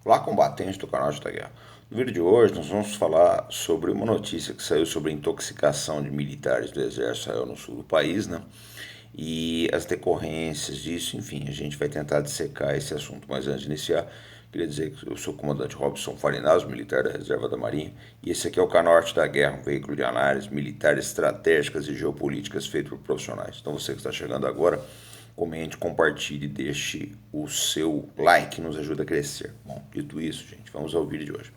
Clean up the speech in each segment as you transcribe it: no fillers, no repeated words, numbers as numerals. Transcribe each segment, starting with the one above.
Olá, combatentes do canal da Guerra. No vídeo de hoje nós vamos falar sobre uma notícia que saiu sobre a intoxicação de militares do exército israel no sul do país, né? E as decorrências disso, enfim, a gente vai tentar dissecar esse assunto. Mas antes de iniciar, queria dizer que eu sou o comandante Robson Farinaz, militar da Reserva da Marinha, e esse aqui é o Canal Arte da Guerra, um veículo de análise militares estratégicas e geopolíticas feito por profissionais. Então você que está chegando agora, comente, compartilhe, deixe o seu like, nos ajuda a crescer. Bom, dito isso, gente, vamos ao vídeo de hoje.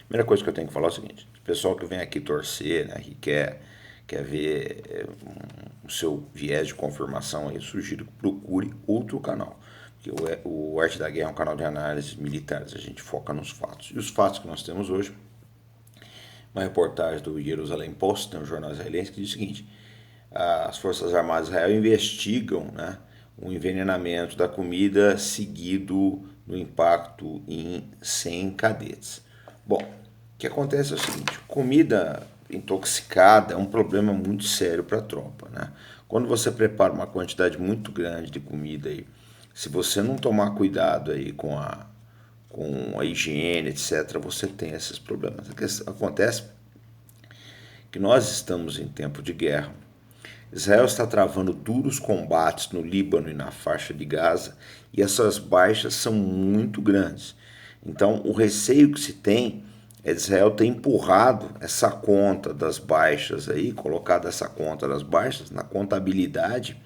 Primeira coisa que eu tenho que falar é o seguinte: o pessoal que vem aqui torcer, né, que quer ver o seu viés de confirmação, aí, eu sugiro que procure outro canal. Porque o Arte da Guerra é um canal de análises militares, a gente foca nos fatos. E os fatos que nós temos hoje, uma reportagem do Jerusalem Post, um jornal israelense, que diz o seguinte: as Forças Armadas de Israel investigam, né, um envenenamento da comida seguido no impacto em 100 cadetes. Bom, o que acontece é o seguinte: comida intoxicada é um problema muito sério para a tropa, né? Quando você prepara uma quantidade muito grande de comida aí, se você não tomar cuidado aí com a higiene, etc., você tem esses problemas. Acontece que nós estamos em tempo de guerra. Israel está travando duros combates no Líbano e na faixa de Gaza, e essas baixas são muito grandes. Então, o receio que se tem é de Israel ter empurrado essa conta das baixas aí, colocado essa conta das baixas na contabilidade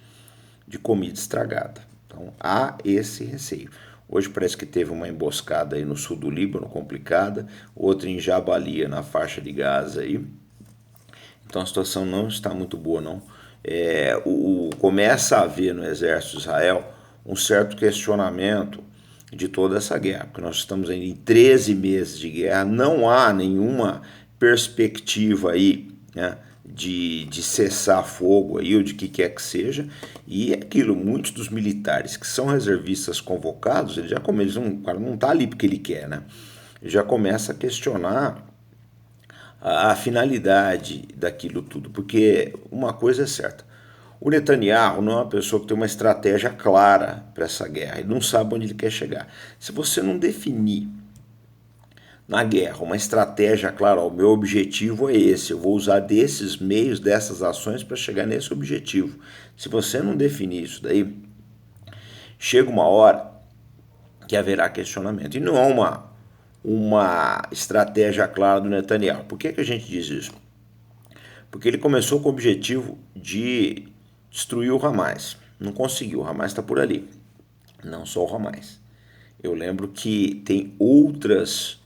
de comida estragada. Então, há esse receio. Hoje parece que teve uma emboscada aí no sul do Líbano, complicada, outra em Jabalia, na faixa de Gaza aí. Então a situação não está muito boa, não. Começa a haver no exército de Israel um certo questionamento de toda essa guerra, porque nós estamos em 13 meses de guerra, não há nenhuma perspectiva aí, né, de cessar fogo aí, ou de que quer que seja, e aquilo, muitos dos militares que são reservistas convocados, ele já começa, o cara não está ali porque ele quer, né? Ele já começa a questionar a finalidade daquilo tudo, porque uma coisa é certa: o Netanyahu não é uma pessoa que tem uma estratégia clara para essa guerra, ele não sabe onde ele quer chegar. Se você não definir na guerra uma estratégia clara, o meu objetivo é esse, eu vou usar desses meios, dessas ações para chegar nesse objetivo. Se você não definir isso daí, chega uma hora que haverá questionamento. E não é uma estratégia clara do Netanyahu. Por que a gente diz isso? Porque ele começou com o objetivo de destruir o Hamas. Não conseguiu, o Hamas está por ali. Não só o Hamas. Eu lembro que tem outras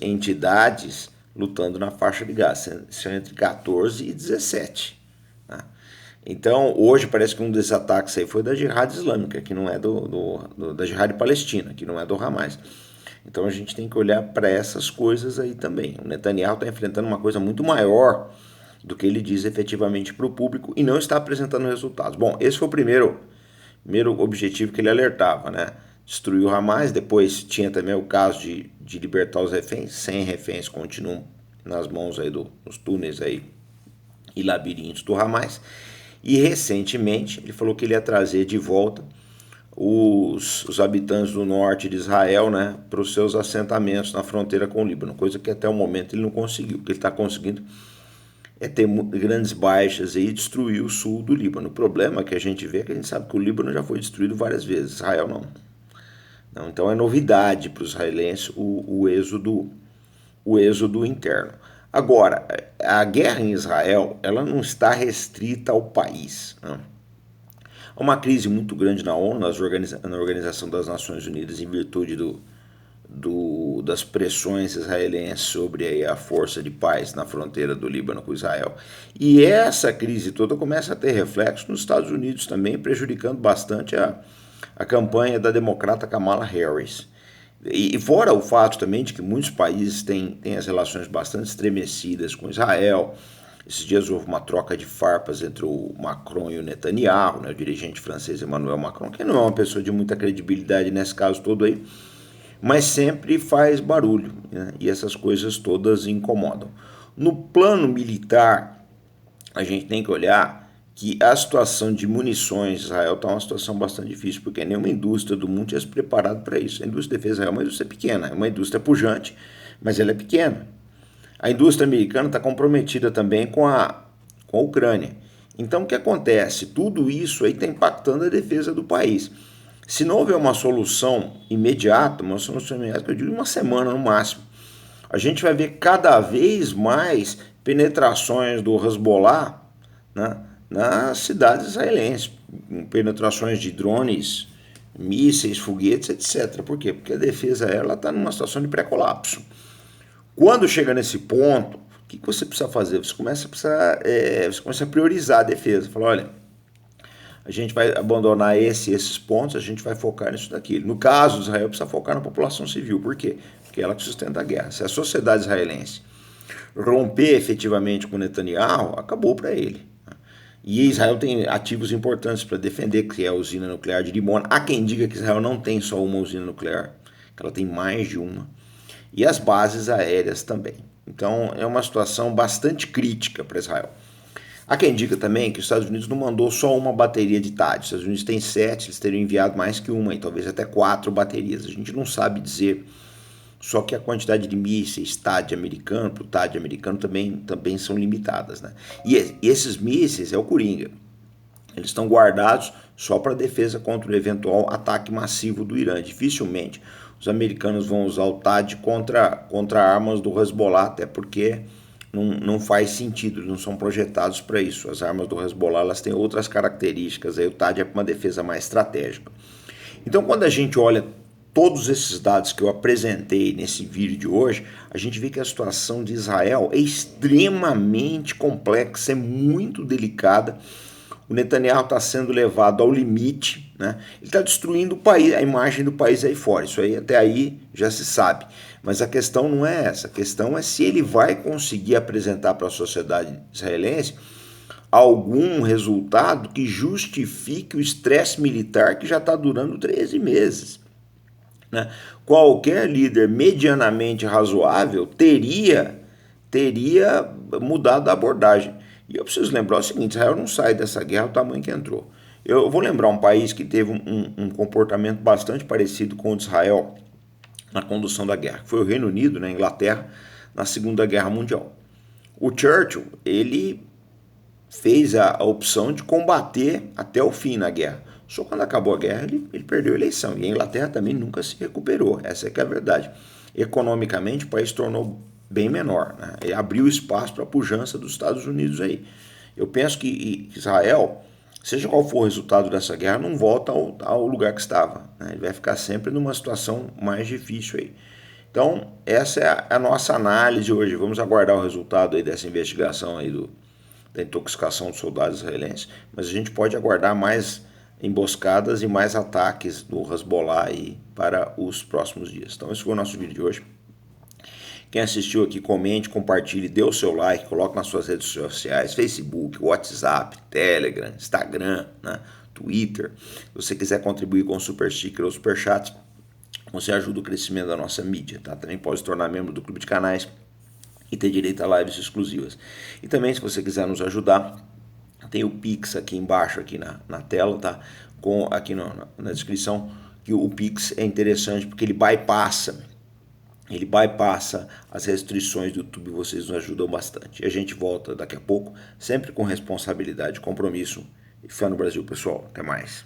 entidades lutando na faixa de Gaza, são entre 14 e 17. Tá? Então, hoje parece que um desses ataques aí foi da Jihad Islâmica, que não é da Jihad Palestina, que não é do Hamas. Então a gente tem que olhar para essas coisas aí também. O Netanyahu está enfrentando uma coisa muito maior do que ele diz efetivamente para o público e não está apresentando resultados. Bom, esse foi o primeiro objetivo que ele alertava, né? Destruir o Hamas. Depois tinha também o caso de libertar os reféns. 100 reféns continuam nas mãos aí nos túneis aí e labirintos do Hamas. E recentemente ele falou que ele ia trazer de volta os habitantes do norte de Israel, né, para os seus assentamentos na fronteira com o Líbano, coisa que até o momento ele não conseguiu. O que ele está conseguindo é ter grandes baixas e destruir o sul do Líbano. O problema que a gente vê é que a gente sabe que o Líbano já foi destruído várias vezes, Israel não. Então é novidade para os israelenses o êxodo interno. Agora, a guerra em Israel ela não está restrita ao país. Há uma crise muito grande na ONU, na Organização das Nações Unidas, em virtude das pressões israelenses sobre a força de paz na fronteira do Líbano com Israel. E essa crise toda começa a ter reflexo nos Estados Unidos também, prejudicando bastante a campanha da democrata Kamala Harris. E fora o fato também de que muitos países têm as relações bastante estremecidas com Israel. Esses dias houve uma troca de farpas entre o Macron e o Netanyahu, né, o dirigente francês Emmanuel Macron, que não é uma pessoa de muita credibilidade nesse caso todo aí, mas sempre faz barulho, né, e essas coisas todas incomodam. No plano militar, a gente tem que olhar que a situação de munições de Israel está uma situação bastante difícil, porque nenhuma indústria do mundo tinha se preparado para isso. A indústria de defesa de Israel é uma indústria pequena, é uma indústria pujante, mas ela é pequena. A indústria americana está comprometida também com a Ucrânia. Então o que acontece? Tudo isso aí está impactando a defesa do país. Se não houver uma solução imediata, uma solução imediata, eu digo uma semana no máximo, a gente vai ver cada vez mais penetrações do Hezbollah, né, nas cidades israelenses, penetrações de drones, mísseis, foguetes, etc. Por quê? Porque a defesa está numa situação de pré-colapso. Quando chega nesse ponto, o que você precisa fazer? Você começa a priorizar a defesa. Fala, olha, a gente vai abandonar esses pontos, a gente vai focar nisso daqui. No caso de Israel, precisa focar na população civil. Por quê? Porque é ela que sustenta a guerra. Se a sociedade israelense romper efetivamente com Netanyahu, acabou para ele. E Israel tem ativos importantes para defender, que é a usina nuclear de Dimona. Há quem diga que Israel não tem só uma usina nuclear, que ela tem mais de uma. E as bases aéreas também. Então é uma situação bastante crítica para Israel. Há quem diga também que os Estados Unidos não mandou só uma bateria de THAAD. Os Estados Unidos têm 7, eles teriam enviado mais que uma, e talvez até 4 baterias. A gente não sabe dizer. Só que a quantidade de mísseis THAAD americano, para o THAAD americano também são limitadas, né? E esses mísseis é o Coringa. Eles estão guardados só para defesa contra o eventual ataque massivo do Irã. Dificilmente os americanos vão usar o THAAD contra armas do Hezbollah, até porque não faz sentido, eles não são projetados para isso. As armas do Hezbollah elas têm outras características, aí o THAAD é uma defesa mais estratégica. Então, quando a gente olha todos esses dados que eu apresentei nesse vídeo de hoje, a gente vê que a situação de Israel é extremamente complexa, é muito delicada. O Netanyahu está sendo levado ao limite, né? Ele está destruindo o país, a imagem do país aí fora. Isso aí até aí já se sabe. Mas a questão não é essa. A questão é se ele vai conseguir apresentar para a sociedade israelense algum resultado que justifique o estresse militar que já está durando 13 meses. Né? Qualquer líder medianamente razoável teria mudado a abordagem. E eu preciso lembrar o seguinte, Israel não sai dessa guerra do tamanho que entrou. Eu vou lembrar um país que teve um comportamento bastante parecido com o de Israel na condução da guerra, que foi o Reino Unido, na Inglaterra, na Segunda Guerra Mundial. O Churchill, ele fez a opção de combater até o fim na guerra. Só quando acabou a guerra ele perdeu a eleição. E a Inglaterra também nunca se recuperou. Essa é que é a verdade. Economicamente o país tornou bem menor, né? E abriu espaço para a pujança dos Estados Unidos aí. Eu penso que Israel, seja qual for o resultado dessa guerra, não volta ao lugar que estava, né? Ele vai ficar sempre numa situação mais difícil aí. Então, essa é a nossa análise hoje. Vamos aguardar o resultado aí dessa investigação aí da intoxicação dos soldados israelenses. Mas a gente pode aguardar mais emboscadas e mais ataques do Hezbollah aí para os próximos dias. Então, esse foi o nosso vídeo de hoje. Quem assistiu aqui, comente, compartilhe, dê o seu like, coloque nas suas redes sociais, Facebook, WhatsApp, Telegram, Instagram, né, Twitter. Se você quiser contribuir com o Super Sticker ou Super Chat, você ajuda o crescimento da nossa mídia, tá? Também pode se tornar membro do Clube de Canais e ter direito a lives exclusivas. E também, se você quiser nos ajudar, tem o Pix aqui embaixo, aqui na tela, tá? Aqui na descrição, que o Pix é interessante porque ele bypassa as restrições do YouTube, vocês nos ajudam bastante. E a gente volta daqui a pouco, sempre com responsabilidade, compromisso e fé no Brasil, pessoal. Até mais.